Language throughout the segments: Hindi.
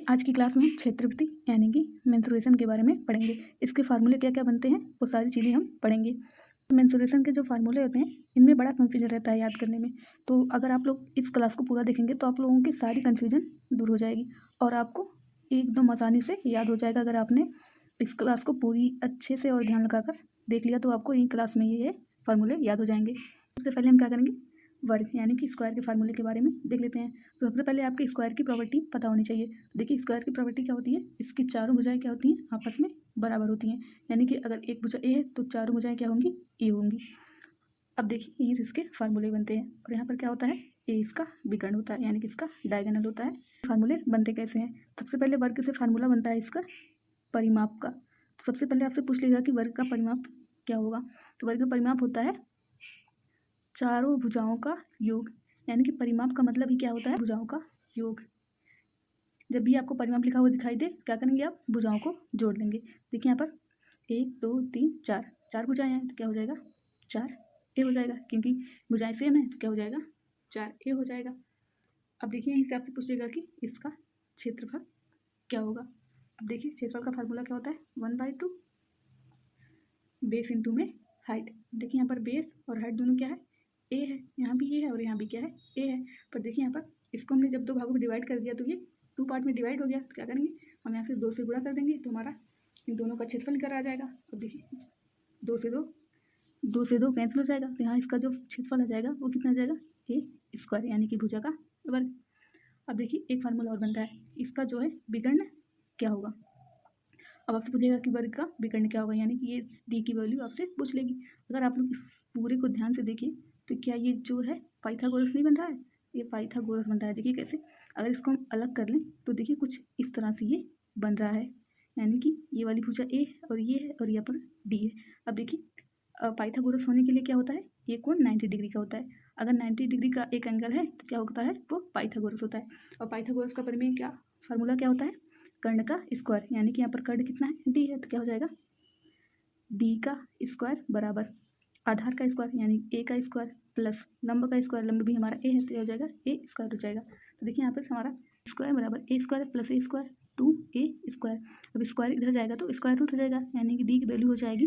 आज की क्लास में हम क्षेत्रवृत्ति यानी कि मेंसुरेशन के बारे में पढ़ेंगे। इसके फार्मूले क्या क्या बनते हैं वो सारी चीज़ें हम पढ़ेंगे। मेंसुरेशन के जो फार्मूले होते हैं इनमें बड़ा कन्फ्यूजन रहता है याद करने में, तो अगर आप लोग इस क्लास को पूरा देखेंगे तो आप लोगों की सारी कन्फ्यूजन दूर हो जाएगी और आपको एकदम आसानी से याद हो जाएगा। अगर आपने इस क्लास को पूरी अच्छे से और ध्यान लगाकर देख लिया तो आपको यही क्लास में ये फार्मूले याद हो जाएंगे। सबसे पहले हम क्या करेंगे, वर्ग यानी कि स्क्वायर के फार्मूले के बारे में देख लेते हैं। तो सबसे पहले आपके स्क्वायर की प्रॉपर्टी पता होनी चाहिए। देखिए स्क्वायर की प्रॉपर्टी क्या होती है, इसकी चारों भुजाएं क्या होती हैं, आपस में बराबर होती हैं। यानी कि अगर एक भुजा ए है तो चारों भुजाएं क्या होंगी, ए होंगी। अब देखिए ये इसके फार्मूले बनते हैं और यहाँ पर क्या होता है, ए इसका विकर्ण होता है यानी कि इसका डायगोनल होता है। फार्मूले बनते कैसे हैं, सबसे पहले वर्ग से फार्मूला बनता है इसका परिमाप का। तो सबसे पहले आपसे पूछ लेगा कि वर्ग का परिमाप क्या होगा। तो वर्ग का परिमाप होता है चारों भुजाओं का योग, यानी कि परिमाप का मतलब ही क्या होता है, भुजाओं का योग। जब भी आपको परिमाप लिखा हुआ दिखाई दे क्या करेंगे, आप भुजाओं को जोड़ लेंगे। देखिए यहाँ पर 1 2 3 4 चार भुजाएं हैं तो क्या हो जाएगा, 4 ए हो जाएगा, क्योंकि भुजाएं सेम है तो क्या हो जाएगा, 4 ए हो जाएगा। अब देखिए यहीं से आपसे पूछेगा कि इसका क्षेत्रफल क्या होगा। अब देखिए क्षेत्रफल का फार्मूला क्या होता है, 1/2 बेस इंटू में हाइट। देखिए यहाँ पर बेस और हाइट दोनों क्या है, ए है, यहाँ भी ए है और यहाँ भी क्या है, ए है। पर देखिए यहाँ पर इसको हमने जब दो भागों में डिवाइड कर दिया तो ये 2 पार्ट में डिवाइड हो गया। तो क्या करेंगे, हम यहाँ से 2 से गुणा कर देंगे तो हमारा इन दोनों का क्षेत्रफल निकल आ जाएगा। अब देखिए 2 से 2 कैंसिल हो जाएगा तो यहाँ इसका जो क्षेत्रफल आ जाएगा वो कितना आ जाएगा, ए स्क्वायर यानी कि भुजा का वर्ग। अब देखिए एक फार्मूला और बनता है, इसका जो है विकर्ण क्या होगा। अब आपसे पूछेगा कि वर्ग का विकर्ण क्या होगा, यानी कि ये डी की वैल्यू आपसे पूछ लेगी। अगर आप लोग इस पूरे को ध्यान से देखिए तो क्या ये जो है पाइथागोरस नहीं बन रहा है, ये पाइथागोरस बन रहा है। देखिए कैसे, अगर इसको हम अलग कर लें तो देखिए कुछ इस तरह से ये बन रहा है, यानी कि ये वाली भुजा ए और ये है और यहाँ पर डी है। अब देखिए पाइथागोरस होने के लिए क्या होता है, ये कोण 90 डिग्री का होता है। अगर 90 डिग्री का एक एंगल है तो क्या होता है, वो पाइथागोरस होता है। और पाइथागोरस का परिमेय क्या फार्मूला क्या होता है, कर्ण का स्क्वायर, यानी कि यहाँ पर कर्ण कितना है, डी है, तो क्या हो जाएगा, डी का स्क्वायर बराबर आधार का स्क्वायर यानी ए का स्क्वायर प्लस लंब का स्क्वायर, लंब भी हमारा ए है तो क्या हो जाएगा, ए स्क्वायर हो जाएगा। तो देखिए यहाँ पर हमारा स्क्वायर बराबर ए स्क्वायर प्लस ए स्क्वायर 2a स्क्वायर। अब स्क्वायर इधर जाएगा तो स्क्वायर रूट हो जाएगा, यानी कि डी की वैल्यू हो जाएगी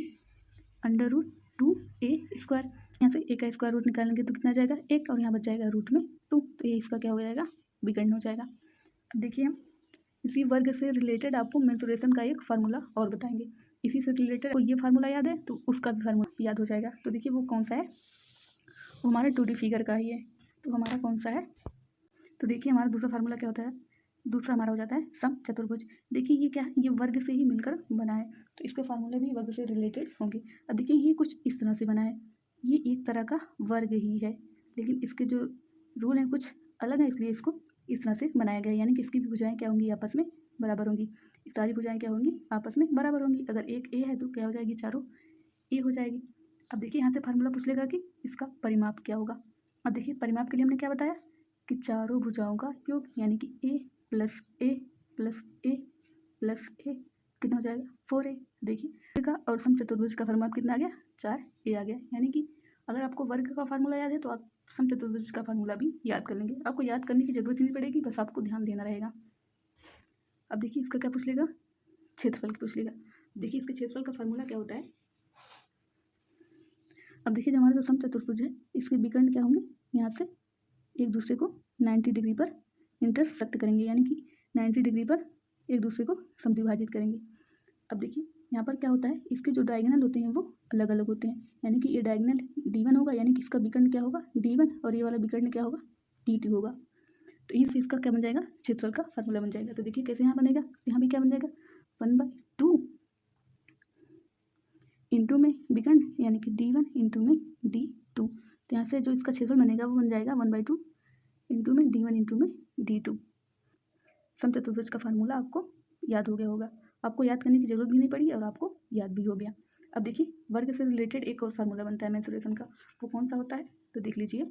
√2a स्क्वायर। यहाँ से ए का स्क्वायर रूट निकालेंगे तो कितना आ जाएगा, 1, और यहाँ बच जाएगा रूट में 2, तो ये इसका क्या हो जाएगा, विकर्ण हो जाएगा। अब देखिए हम इसी वर्ग से रिलेटेड आपको मेंसुरेशन का एक फार्मूला और बताएंगे। इसी से रिलेटेड को ये फार्मूला याद है तो उसका भी फार्मूला याद हो जाएगा। तो देखिए वो कौन सा है, वो हमारा 2D फिगर का ही है। तो हमारा कौन सा है, तो देखिए हमारा दूसरा फार्मूला क्या होता है, दूसरा हमारा हो जाता है समचतुर्भुज। देखिए ये क्या है, ये वर्ग से ही मिलकर बना है तो इसके फार्मूले भी वर्ग से रिलेटेड होंगे। अब देखिए ये कुछ इस तरह से बना है, ये एक तरह का वर्ग ही है लेकिन इसके जो रूल हैं कुछ अलग है, इसलिए इसको इस तरह से बनाया गया है। यानी कि इसकी भी भुजाएं क्या होंगी, आपस में बराबर होंगी। सारी भुजाएं क्या होंगी, आपस में बराबर होंगी। अगर एक ए है तो क्या हो जाएगी, चारों ए हो जाएगी। अब देखिए यहाँ से फार्मूला पूछ लेगा कि इसका परिमाप क्या होगा। अब देखिए परिमाप के लिए हमने क्या बताया कि चारों भुजाओं का योग, यानी कि ए प्लस ए प्लस ए प्लस ए कितना हो जाएगा, 4a। देखिए का और समचतुर्भुज का परिमाप कितना आ गया, 4a आ गया। यानी कि अगर आपको वर्ग का फार्मूला याद है तो आप समचतुर्भुज का फार्मूला भी याद कर लेंगे। आपको याद करने की जरूरत ही नहीं पड़ेगी, बस आपको ध्यान देना रहेगा। अब देखिए इसका क्या पूछ लेगा, क्षेत्रफल पूछ लेगा। देखिए इसके क्षेत्रफल का फार्मूला क्या होता है। अब देखिए जो हमारा जो समचतुर्भुज है इसके विकर्ण क्या होंगे, यहाँ से एक दूसरे को 90 डिग्री पर इंटरसेक्ट करेंगे, यानी कि 90 डिग्री पर एक दूसरे को समद्विभाजित करेंगे। अब देखिए यहाँ पर क्या होता है, इसके जो डायगोनल होते हैं वो अलग अलग होते हैं, यानी कि ये डायगोनल D1 होगा, यानी कि इसका विकर्ण क्या होगा, D1, और ये वाला विकर्ण क्या होगा, D2 होगा। तो इससे इसका क्या बन जाएगा, क्षेत्रफल का फार्मूला बन जाएगा। तो देखिए कैसे यहाँ बनेगा, यहाँ भी क्या बन जाएगा, 1/2 इंटू में विकर्ण यानी कि D1 इंटू में D2। तो यहाँ से जो इसका क्षेत्रफल बनेगा वो बन जाएगा 1/2 इंटू में D1 इंटू में D2। समचतुर्भुज का फार्मूला आपको याद हो गया होगा, आपको याद करने की जरूरत भी नहीं पड़ी और आपको याद भी हो गया। अब देखिए वर्ग से रिलेटेड एक और फार्मूला बनता है मेंसुरेशन का, वो कौन सा होता है, तो देख लीजिए।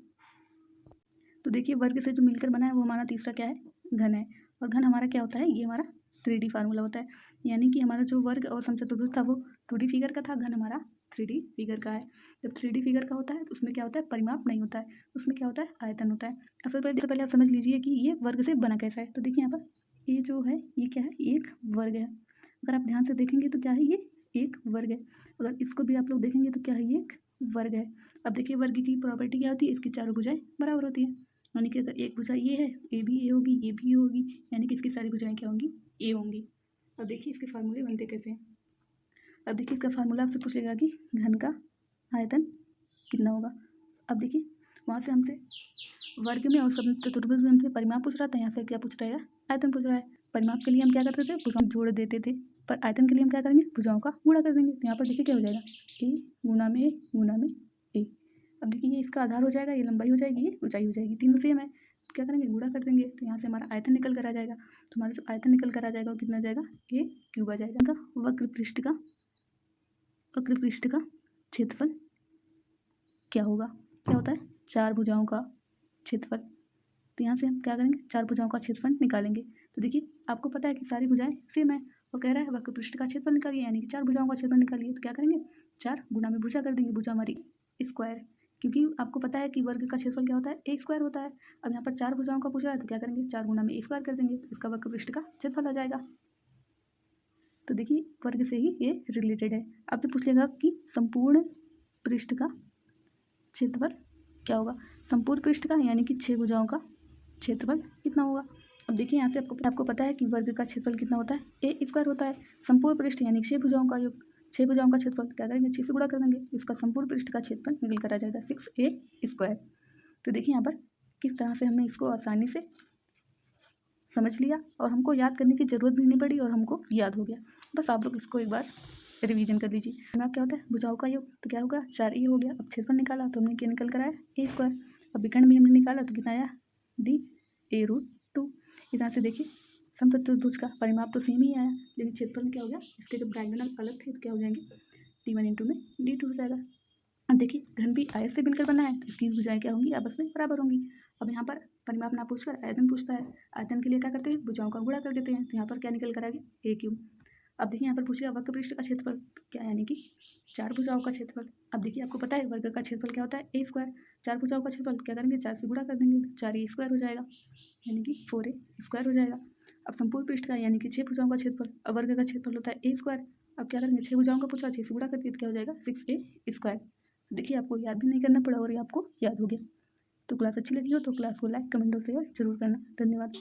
तो देखिए वर्ग से जो मिलकर बना है वो हमारा तीसरा क्या है, घन है। और घन हमारा क्या होता है, ये हमारा 3D फार्मूला होता है। यानी कि हमारा जो वर्ग और समचतुर्भुज था वो 2D फिगर का था, घन हमारा 3D फिगर का है। जब 3D फिगर का होता है तो उसमें क्या होता है, परिमाप नहीं होता है, उसमें क्या होता है, आयतन होता है। अब सबसे पहले आप समझ लीजिए कि ये वर्ग से बना कैसा है। तो देखिए यहाँ पर ए जो है ये क्या है, एक वर्ग है। अगर आप ध्यान से देखेंगे तो क्या है, ये एक वर्ग है। अगर इसको भी आप लोग देखेंगे तो क्या है, ये एक वर्ग है। अब देखिए वर्ग की प्रॉपर्टी क्या होती है, इसकी चारों भुजाएं बराबर होती है। यानी कि अगर एक भुजा ये है, ए भी ए होगी, ये भी ए होगी, यानी कि इसकी सारी भुजाएं क्या होंगी, ए होंगी। अब देखिए इसके फार्मूले बनते कैसे हैं। अब देखिए इसका फार्मूला आपसे पूछेगा कि घन का आयतन कितना होगा। अब देखिए वहाँ से हमसे वर्ग में और चतुर्भुज में हमसे परिमाप पूछ रहा था, यहाँ से क्या पूछ रहा है, आयतन पूछ रहा है। परिमाप के लिए हम क्या करते थे, भुजाओं जोड़ देते थे, पर आयतन के लिए हम क्या करेंगे, भुजाओं का गुणा कर देंगे। तो यहाँ पर देखिए क्या हो जाएगा, ए गुणा में ए गुणा में ए। अब देखिए ये इसका आधार हो जाएगा, ये लंबाई हो जाएगी, ये ऊंचाई हो जाएगी, तीनों सेम है। तो क्या करेंगे, गुणा कर देंगे। तो यहाँ से हमारा आयतन निकल कर आ जाएगा। तो हमारा जो आयतन निकल कर आ जाएगा वो कितना आ जाएगा, ए क्यूब आ जाएगा। वक्र पृष्ठ का क्षेत्रफल क्या होगा, क्या होता है, चार भुजाओं का क्षेत्रफल। तो यहाँ से हम क्या करेंगे, चार भुजाओं का क्षेत्रफल निकालेंगे। तो देखिए आपको पता है कि सारी भुजाएं सेम है और कह रहा है वक्र पृष्ठ का क्षेत्रफल निकालिए, यानी कि चार भुजाओं का क्षेत्रफल निकालिए। तो क्या करेंगे, चार गुणा में भुजा कर देंगे, भुजा हमारी स्क्वायर, क्योंकि आपको पता है कि वर्ग का क्षेत्रफल क्या होता है, ए स्क्वायर होता है। अब यहाँ पर चार भुजाओं का पूछा है तो क्या करेंगे, चार गुणा में ए स्क्वायर कर देंगे, तो इसका वक्र पृष्ठ का क्षेत्रफल आ जाएगा। तो देखिए वर्ग से ही ये रिलेटेड है। अब तो पूछ लेगा कि संपूर्ण पृष्ठ का क्षेत्रफल क्या होगा, संपूर्ण पृष्ठ का यानी कि छह भुजाओं का क्षेत्रफल कितना होगा। अब देखिए यहाँ से आपको पता है कि वर्ग का क्षेत्रफल कितना होता है, ए स्क्वायर होता है। संपूर्ण पृष्ठ यानी छह भुजाओं का योग, छह भुजाओं का क्षेत्रफल क्या करेंगे, 6 से गुणा कर देंगे, इसका संपूर्ण पृष्ठ का क्षेत्रफल निकल कर आ जाएगा 6a स्क्वायर। तो देखिए यहाँ पर किस तरह से हमने इसको आसानी से समझ लिया और हमको याद करने की जरूरत भी नहीं पड़ी और हमको याद हो गया। बस आप लोग इसको एक बार रिवीजन कर लीजिए। परिमाप क्या होता है, भुजाओं का योग, तो क्या होगा, 4a हो गया। अब क्षेत्रफल निकाला तो हमने क्या निकल कर आया, ए स्क्वायर। अब विकर्ण भी हमने निकाला तो कितना आया, d/√2। इस तरह से देखिए समचतुर्भुज का परिमाप तो सेम ही आया, लेकिन क्षेत्रफल में क्या हो गया, इसके जब डायगोनल अलग थे तो क्या हो जाएंगे, d1 में d2 हो जाएगा। अब देखिए घन भी आयत से मिलकर बना है तो इसकी भुजाएं क्या होंगी, आपस में बराबर होंगी। अब यहाँ पर परिमाप ना पूछकर आयतन पूछता है, आयतन के लिए क्या करते हैं, भुजाओं का गुणा कर देते हैं। तो यहाँ पर क्या निकल कर आ गया, a क्यूब। अब देखिए यहाँ पर पूछेगा वक्र पृष्ठ का क्षेत्रफल क्या, यानी कि चार भुजाओं का क्षेत्रफल। अब देखिए आपको पता है वर्ग का क्षेत्रफल क्या होता है, ए स्क्वायर। चार भुजाओं का क्षेत्रफल क्या करेंगे, 4 से गुणा कर देंगे, 4a स्क्वायर हो जाएगा, यानी कि 4a स्क्वायर हो जाएगा। अब संपूर्ण पृष्ठ का यानी कि छह भुजाओं का क्षेत्रफल, अब वर्ग का क्षेत्रफल होता है ए स्क्वायर। अब क्या करेंगे, छह भुजाओं का पूछा, 6 से गुणा करके क्या हो जाएगा, 6a स्क्वायर। देखिए आपको याद भी नहीं करना पड़ा और ये आपको याद हो गया। तो क्लास अच्छी लगी हो तो क्लास को लाइक, कमेंट और शेयर जरूर करना। धन्यवाद।